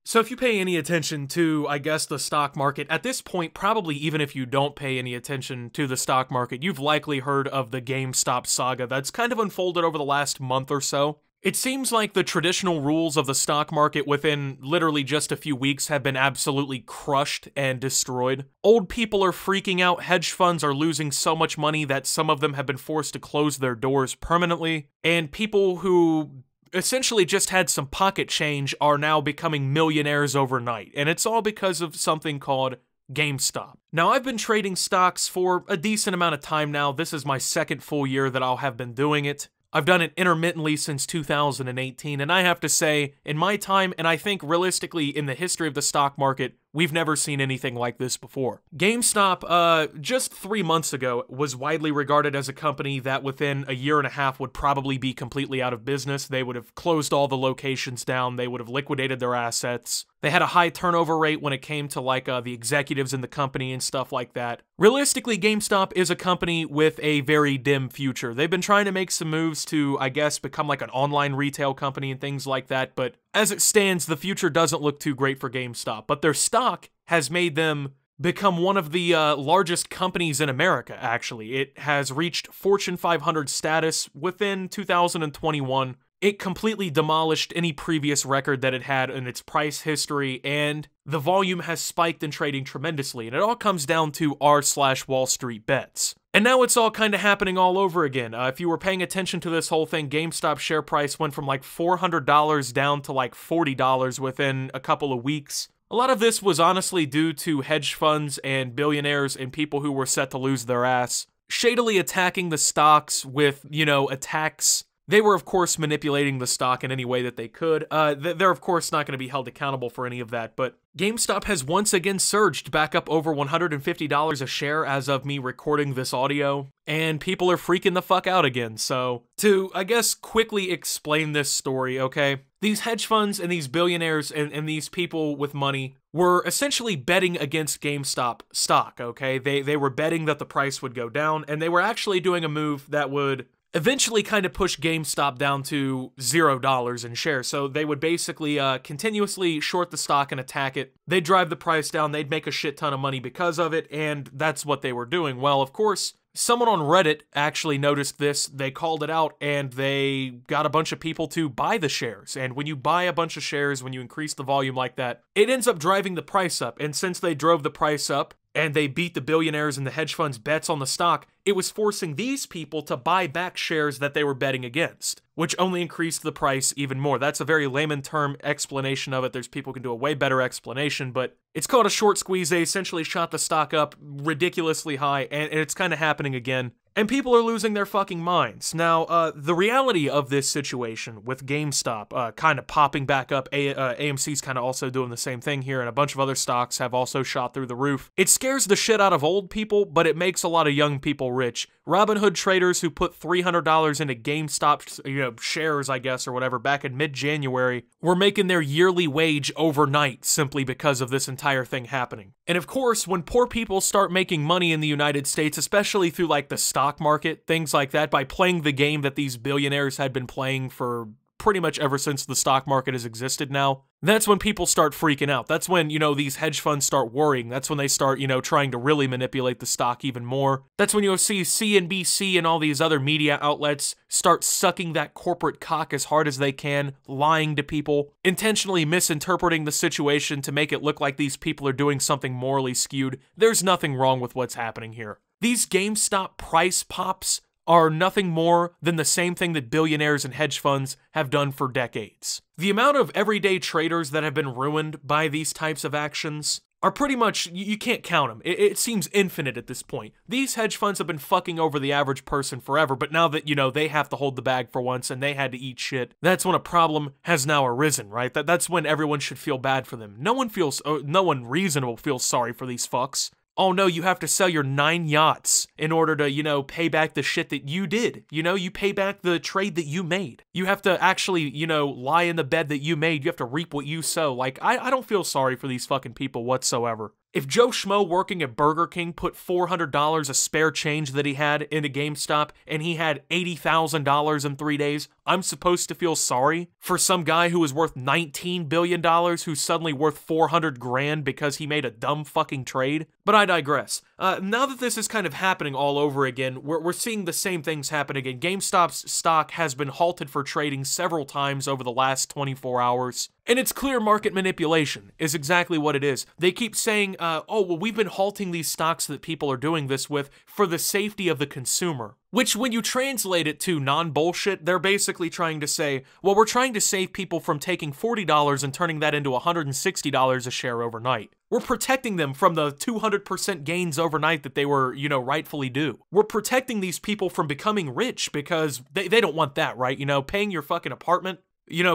So if you pay any attention to, I guess, the stock market, at this point, probably even if you don't pay any attention to the stock market, you've likely heard of the GameStop saga that's kind of unfolded over the last month or so. It seems like the traditional rules of the stock market within literally just a few weeks have been absolutely crushed and destroyed. Old people are freaking out, hedge funds are losing so much money that some of them have been forced to close their doors permanently, and people who essentially just had some pocket change are now becoming millionaires overnight, and it's all because of something called GameStop. Now, I've been trading stocks for a decent amount of time now. This is my second full year that I'll have been doing it. I've done it intermittently since 2018, and I have to say, in my time, and I think realistically in the history of the stock market, we've never seen anything like this before. GameStop, just 3 months ago, was widely regarded as a company that within a year and a half would probably be completely out of business. They would have closed all the locations down, they would have liquidated their assets. They had a high turnover rate when it came to like the executives in the company and stuff like that. Realistically, GameStop is a company with a very dim future. They've been trying to make some moves to, I guess, become like an online retail company and things like that, but as it stands, the future doesn't look too great for GameStop. But their stock has made them become one of the largest companies in America, actually. It has reached Fortune 500 status within 2021. It completely demolished any previous record that it had in its price history, and the volume has spiked in trading tremendously, and it all comes down to r/Wall Street bets. And now it's all kind of happening all over again. If you were paying attention to this whole thing, GameStop share price went from like $400 down to like $40 within a couple of weeks. A lot of this was honestly due to hedge funds and billionaires and people who were set to lose their ass shadily attacking the stocks with, attacks. They were, of course, manipulating the stock in any way that they could. They're, of course, not going to be held accountable for any of that, but GameStop has once again surged back up over $150 a share as of me recording this audio, and people are freaking the fuck out again. So, to, I guess, quickly explain this story, okay? These hedge funds and these billionaires and these people with money were essentially betting against GameStop stock, okay? They were betting that the price would go down, and they were actually doing a move that would eventually kind of push GameStop down to $0 in shares. So they would basically continuously short the stock and attack it. They'd drive the price down, they'd make a shit ton of money because of it, and that's what they were doing. Well, of course, someone on Reddit actually noticed this, they called it out, and they got a bunch of people to buy the shares. And when you buy a bunch of shares, when you increase the volume like that, it ends up driving the price up. And since they drove the price up, and they beat the billionaires and the hedge funds' bets on the stock, it was forcing these people to buy back shares that they were betting against, which only increased the price even more. That's a very layman term explanation of it. There's people who can do a way better explanation, but it's called a short squeeze. They essentially shot the stock up ridiculously high, and it's kind of happening again. And people are losing their fucking minds. Now, the reality of this situation with GameStop kind of popping back up, AMC's kind of also doing the same thing here, and a bunch of other stocks have also shot through the roof. It scares the shit out of old people, but it makes a lot of young people rich. Robinhood traders who put $300 into GameStop, shares, I guess, or whatever, back in mid-January, were making their yearly wage overnight simply because of this entire thing happening. And of course, when poor people start making money in the United States, especially through like the stock market, things like that, by playing the game that these billionaires had been playing for pretty much ever since the stock market has existed now, that's when people start freaking out. That's when, these hedge funds start worrying. That's when they start, trying to really manipulate the stock even more. That's when you'll see CNBC and all these other media outlets start sucking that corporate cock as hard as they can, lying to people, intentionally misinterpreting the situation to make it look like these people are doing something morally skewed. There's nothing wrong with what's happening here. These GameStop price pops are nothing more than the same thing that billionaires and hedge funds have done for decades. The amount of everyday traders that have been ruined by these types of actions are pretty much, you can't count them. It seems infinite at this point. These hedge funds have been fucking over the average person forever, but now that, they have to hold the bag for once and they had to eat shit, that's when a problem has now arisen, right? That's when everyone should feel bad for them. No one reasonable feels sorry for these fucks. Oh no, you have to sell your 9 yachts in order to, pay back the shit that you did. You pay back the trade that you made. You have to actually, lie in the bed that you made. You have to reap what you sow. Like, I don't feel sorry for these fucking people whatsoever. If Joe Schmo working at Burger King put $400 of spare change that he had into GameStop and he had $80,000 in 3 days, I'm supposed to feel sorry for some guy who was worth $19 billion who's suddenly worth 400 grand because he made a dumb fucking trade? But I digress. Now that this is kind of happening all over again, we're seeing the same things happen again. GameStop's stock has been halted for trading several times over the last 24 hours. And it's clear market manipulation is exactly what it is. They keep saying, oh, well, we've been halting these stocks that people are doing this with for the safety of the consumer. Which, when you translate it to non-bullshit, they're basically trying to say, well, we're trying to save people from taking $40 and turning that into $160 a share overnight. We're protecting them from the 200% gains overnight that they were, rightfully due. We're protecting these people from becoming rich because they don't want that, right? Paying your fucking apartment,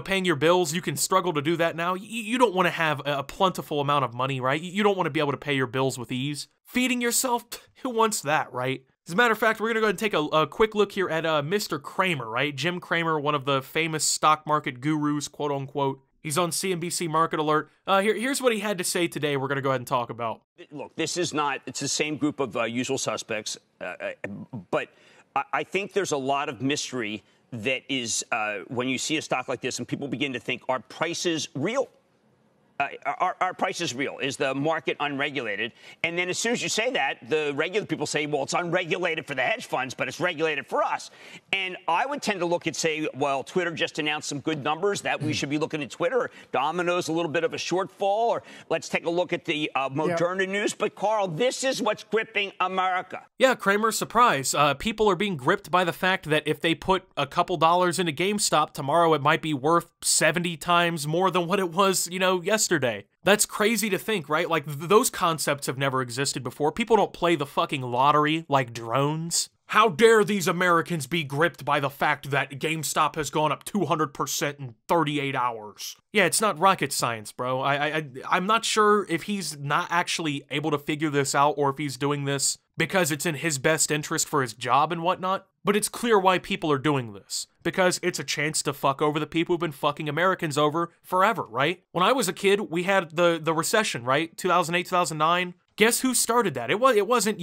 paying your bills, you can struggle to do that now. You don't want to have a plentiful amount of money, right? You don't want to be able to pay your bills with ease. Feeding yourself, who wants that, right? As a matter of fact, we're going to go ahead and take a quick look here at Mr. Cramer, right? Jim Cramer, one of the famous stock market gurus, quote unquote. He's on CNBC Market Alert. Here's what he had to say today we're going to go ahead and talk about. Look, this is not, it's the same group of usual suspects, but I think there's a lot of mystery that is when you see a stock like this and people begin to think, are prices real? Our price is real. Is the market unregulated? And then as soon as you say that, the regular people say, well, it's unregulated for the hedge funds, but it's regulated for us. And I would tend to look and say, well, Twitter just announced some good numbers that we should be looking at Twitter. Or Domino's a little bit of a shortfall. Or let's take a look at the Moderna news. But, Carl, this is what's gripping America. Yeah, Kramer's surprise. People are being gripped by the fact that if they put a couple dollars into GameStop tomorrow, it might be worth 70 times more than what it was, yesterday. That's crazy to think, right? Like, those concepts have never existed before. People don't play the fucking lottery like drones. How dare these Americans be gripped by the fact that GameStop has gone up 200% in 38 hours? Yeah, it's not rocket science, bro. I'm not sure if he's not actually able to figure this out or if he's doing this because it's in his best interest for his job and whatnot. But it's clear why people are doing this. Because it's a chance to fuck over the people who've been fucking Americans over forever, right? When I was a kid, we had the recession, right? 2008, 2009. Guess who started that? It wasn't,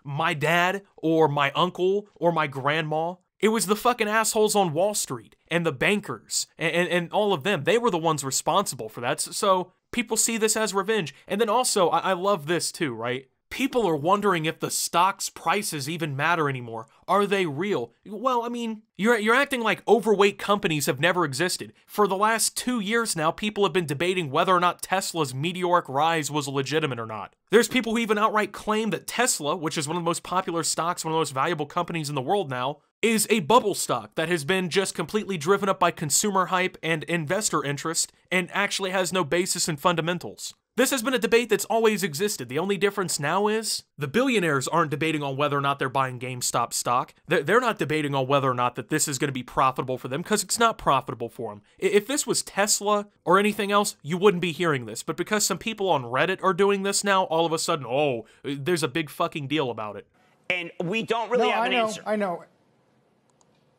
my dad or my uncle or my grandma. It was the fucking assholes on Wall Street and the bankers and all of them. They were the ones responsible for that. So people see this as revenge. And then also, I love this too, right? People are wondering if the stock's prices even matter anymore. Are they real? Well, I mean, you're acting like overweight companies have never existed. For the last 2 years now, people have been debating whether or not Tesla's meteoric rise was legitimate or not. There's people who even outright claim that Tesla, which is one of the most popular stocks, one of the most valuable companies in the world now, is a bubble stock that has been just completely driven up by consumer hype and investor interest and actually has no basis in fundamentals. This has been a debate that's always existed. The only difference now is the billionaires aren't debating on whether or not they're buying GameStop stock. They're not debating on whether or not that this is going to be profitable for them because it's not profitable for them. If this was Tesla or anything else, you wouldn't be hearing this. But because some people on Reddit are doing this now, all of a sudden, oh, there's a big fucking deal about it. And we don't really have an answer. I know.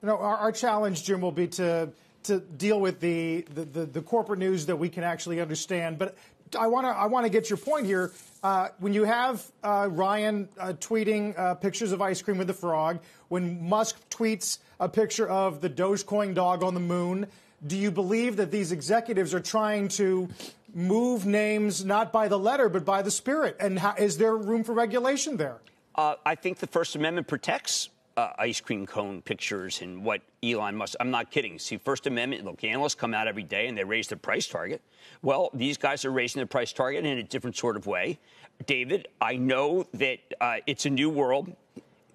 No, our challenge, Jim, will be to deal with the corporate news that we can actually understand. But I want to get your point here. When you have Ryan tweeting pictures of ice cream with the frog, when Musk tweets a picture of the Dogecoin dog on the moon, do you believe that these executives are trying to move names not by the letter but by the spirit? And is there room for regulation there? I think the First Amendment protects ice cream cone pictures and what Elon Musk. I'm not kidding. See, First Amendment, look, analysts come out every day and they raise their price target. Well, these guys are raising their price target in a different sort of way. David, I know that it's a new world.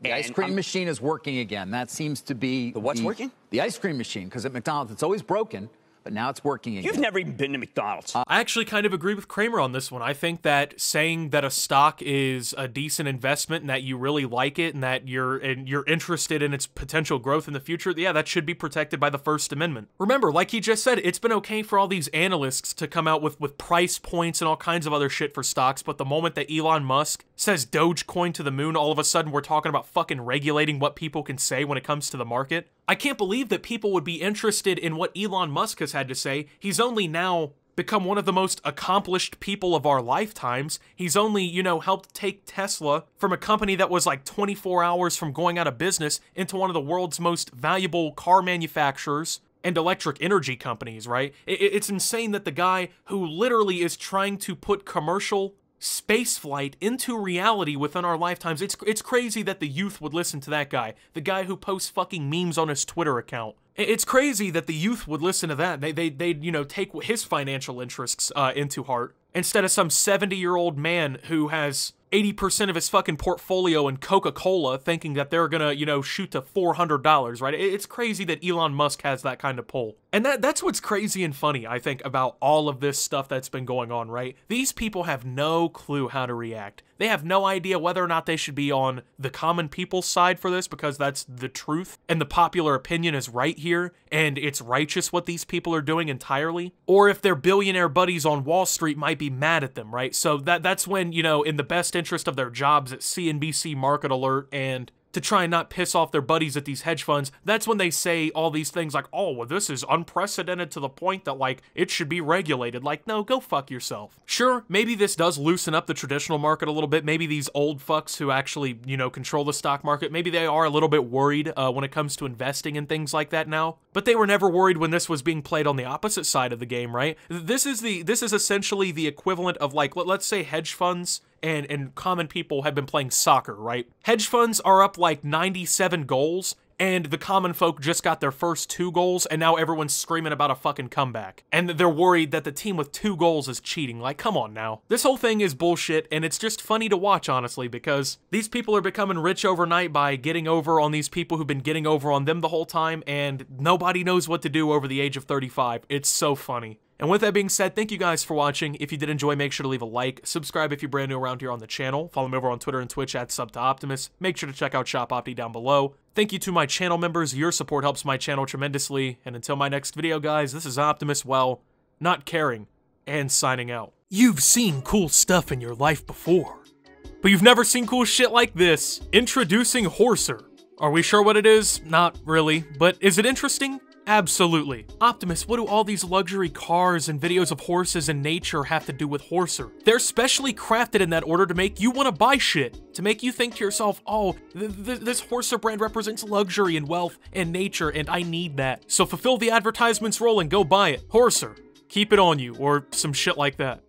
The ice cream machine is working again. That seems to be what's working? The ice cream machine, because at McDonald's it's always broken. But now it's working again. You've never even been to McDonald's. I actually kind of agree with Kramer on this one. I think that saying that a stock is a decent investment and that you really like it and that you're interested in its potential growth in the future, yeah, that should be protected by the First Amendment. Remember, like he just said, it's been okay for all these analysts to come out with price points and all kinds of other shit for stocks, but the moment that Elon Musk says Dogecoin to the moon, all of a sudden we're talking about fucking regulating what people can say when it comes to the market. I can't believe that people would be interested in what Elon Musk has had to say. He's only now become one of the most accomplished people of our lifetimes. He's only, helped take Tesla from a company that was like 24 hours from going out of business into one of the world's most valuable car manufacturers and electric energy companies, right? It's insane that the guy who literally is trying to put commercial spaceflight into reality within our lifetimes, it's crazy that the youth would listen to that guy, the guy who posts fucking memes on his Twitter account. It's crazy that the youth would listen to that. They'd take his financial interests into heart instead of some 70-year-old man who has 80% of his fucking portfolio in Coca-Cola thinking that they're gonna, shoot to $400, right? It's crazy that Elon Musk has that kind of pull. And that's what's crazy and funny, I think, about all of this stuff that's been going on, right? These people have no clue how to react. They have no idea whether or not they should be on the common people's side for this, because that's the truth, and the popular opinion is right here, and it's righteous what these people are doing entirely, or if their billionaire buddies on Wall Street might be mad at them, right? So that's when, in the best interest of their jobs at CNBC Market Alert and to try and not piss off their buddies at these hedge funds, that's when they say all these things like, oh, well, this is unprecedented to the point that, like, it should be regulated. Like, no, go fuck yourself. Sure, maybe this does loosen up the traditional market a little bit. Maybe these old fucks who actually, control the stock market, maybe they are a little bit worried when it comes to investing and things like that now. But they were never worried when this was being played on the opposite side of the game, right? This is essentially the equivalent of, like, let's say hedge funds and common people have been playing soccer, right? Hedge funds are up like 97 goals, and the common folk just got their first 2 goals, and now everyone's screaming about a fucking comeback. And they're worried that the team with 2 goals is cheating. Like, come on now. This whole thing is bullshit, and it's just funny to watch, honestly, because these people are becoming rich overnight by getting over on these people who've been getting over on them the whole time, and nobody knows what to do over the age of 35. It's so funny. And with that being said, thank you guys for watching. If you did enjoy, make sure to leave a like. Subscribe if you're brand new around here on the channel. Follow me over on Twitter and Twitch at @SubToOptimus. Make sure to check out Shop Opti down below. Thank you to my channel members. Your support helps my channel tremendously. And until my next video, guys, this is Optimus, well, not caring, and signing out. You've seen cool stuff in your life before, but you've never seen cool shit like this. Introducing Horser. Are we sure what it is? Not really, but is it interesting? Absolutely. Optimus, what do all these luxury cars and videos of horses and nature have to do with Horser? They're specially crafted in that order to make you want to buy shit. To make you think to yourself, oh, this Horser brand represents luxury and wealth and nature, and I need that. So fulfill the advertisement's role and go buy it. Horser, keep it on you, or some shit like that.